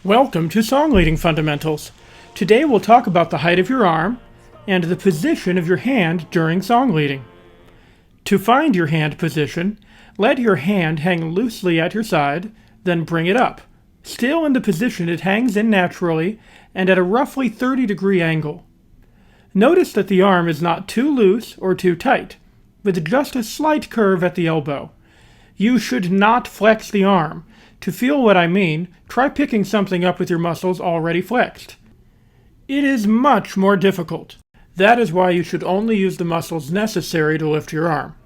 Welcome to Song Leading Fundamentals. Today we'll talk about the height of your arm and the position of your hand during song leading. To find your hand position, let your hand hang loosely at your side, then bring it up, still in the position it hangs in naturally and at a roughly 30-degree angle. Notice that the arm is not too loose or too tight, with just a slight curve at the elbow. You should not flex the arm. To feel what I mean, try picking something up with your muscles already flexed. It is much more difficult. That is why you should only use the muscles necessary to lift your arm.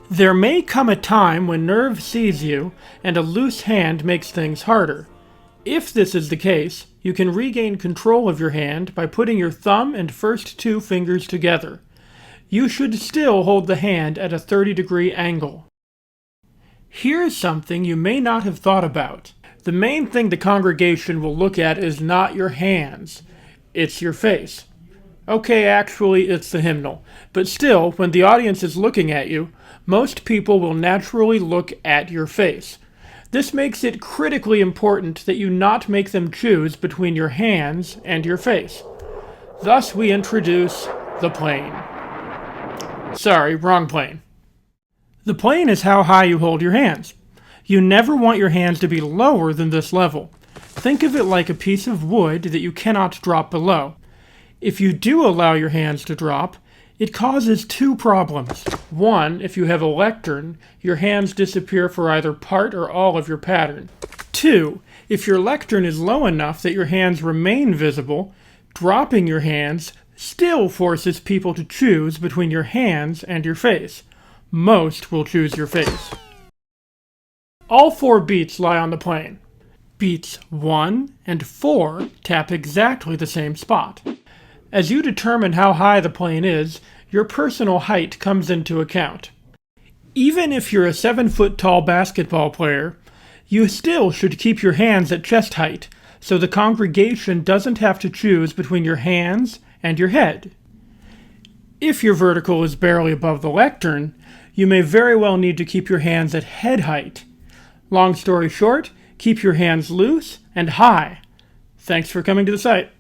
There may come a time when nerve seize you and a loose hand makes things harder. If this is the case, you can regain control of your hand by putting your thumb and first two fingers together. You should still hold the hand at a 30-degree angle. Here's something you may not have thought about. The main thing the congregation will look at is not your hands, it's your face. Okay, actually it's the hymnal, but still, when the audience is looking at you, most people will naturally look at your face. This makes it critically important that you not make them choose between your hands and your face. Thus we introduce the plane. Sorry, wrong plane. The plane is how high you hold your hands. You never want your hands to be lower than this level. Think of it like a piece of wood that you cannot drop below. If you do allow your hands to drop, it causes two problems. One, if you have a lectern, your hands disappear for either part or all of your pattern. Two, if your lectern is low enough that your hands remain visible, dropping your hands still forces people to choose between your hands and your face. Most will choose your face. All four beats lie on the plane. Beats 1 and 4 tap exactly the same spot. As you determine how high the plane is, your personal height comes into account. Even if you're a 7-foot-tall basketball player, you still should keep your hands at chest height, so the congregation doesn't have to choose between your hands and your head. If your vertical is barely above the lectern, you may very well need to keep your hands at head height. Long story short, keep your hands loose and high. Thanks for coming to the site.